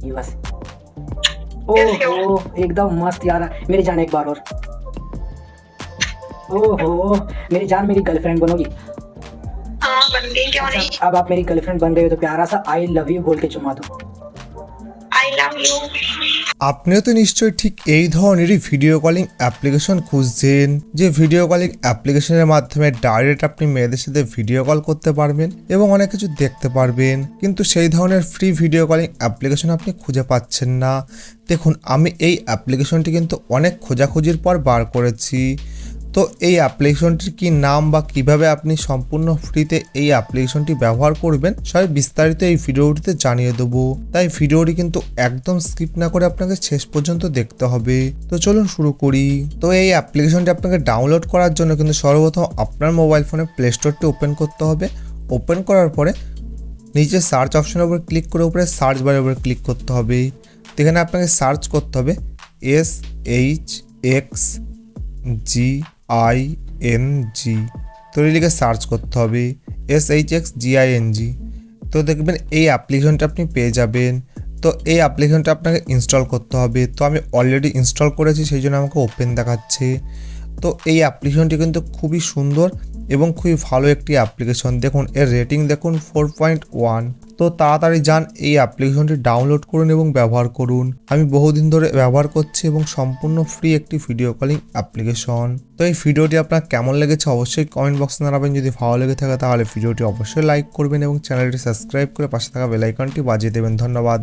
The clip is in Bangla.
ये बस। कैसे हो? ओहो एकदम मस्त यार, मेरी जान एक बार और। ओहो मेरी जान, मेरी गर्लफ्रेंड बनोगी? हाँ बन गई, क्यों नहीं। अच्छा अब आप मेरी गर्लफ्रेंड बन रहे हो तो प्यारा सा आई लव यू बोल के चुमा दो। I love you. আপনিও তো নিশ্চয়ই ঠিক এই ধরনেরই ভিডিও কলিং অ্যাপ্লিকেশন খুঁজছেন, যে ভিডিও কলিং অ্যাপ্লিকেশনের মাধ্যমে ডাইরেক্ট আপনি মেয়েদের সাথে ভিডিও কল করতে পারবেন এবং অনেক কিছু দেখতে পারবেন, কিন্তু সেই ধরনের ফ্রি ভিডিও কলিং অ্যাপ্লিকেশন আপনি খুঁজে পাচ্ছেন না। দেখুন, আমি এই অ্যাপ্লিকেশনটি কিন্তু অনেক খোঁজাখুঁজির পর বার করেছি। তো এই অ্যাপ্লিকেশনটির কি নাম বা কিভাবে আপনি সম্পূর্ণ ফ্রিতে এই অ্যাপ্লিকেশনটি ব্যবহার করবেন সবাই বিস্তারিত এই ভিডিওটিতে জানিয়ে দেবো, তাই ভিডিওটি কিন্তু একদম স্কিপ না করে আপনাকে শেষ পর্যন্ত দেখতে হবে। তো চলুন শুরু করি। তো এই অ্যাপ্লিকেশনটি আপনাকে ডাউনলোড করার জন্য কিন্তু সর্বপ্রথম আপনার মোবাইল ফোনে প্লে স্টোরটি ওপেন করতে হবে। ওপেন করার পরে নিচে সার্চ অপশনের উপর ক্লিক করে উপরে সার্চ বারের উপরে ক্লিক করতে হবে। এখানে আপনাকে সার্চ করতে হবে SHXGING, তো লিখে সার্চ করতে হবে SHXGING। তো দেখবেন এই অ্যাপ্লিকেশনটা আপনি পেয়ে যাবেন। তো এই অ্যাপ্লিকেশনটা আপনাকে ইনস্টল করতে হবে। তো আমি অলরেডি ইনস্টল করেছি, সেই জন্য আমাকে ওপেন দেখাচ্ছে। তো এই অ্যাপ্লিকেশনটি কিন্তু খুবই সুন্দর এবং খুবই ভালো একটি অ্যাপ্লিকেশন। দেখুন এর রেটিং দেখুন 4.1। তো তাড়াতাড়ি যান এই অ্যাপ্লিকেশনটি ডাউনলোড করুন এবং ব্যবহার করুন। আমি বহুদিন ধরে ব্যবহার করছি এবং সম্পূর্ণ ফ্রি একটি ভিডিও কলিং অ্যাপ্লিকেশন। তো এই ভিডিওটি আপনার কেমন লেগেছে অবশ্যই কমেন্ট বক্সে জানাবেন। যদি ভালো লেগে থাকে তাহলে ভিডিওটি অবশ্যই লাইক করবেন এবং চ্যানেলটি সাবস্ক্রাইব করে পাশে থাকা বেল আইকনটি বাজিয়ে দেবেন। ধন্যবাদ।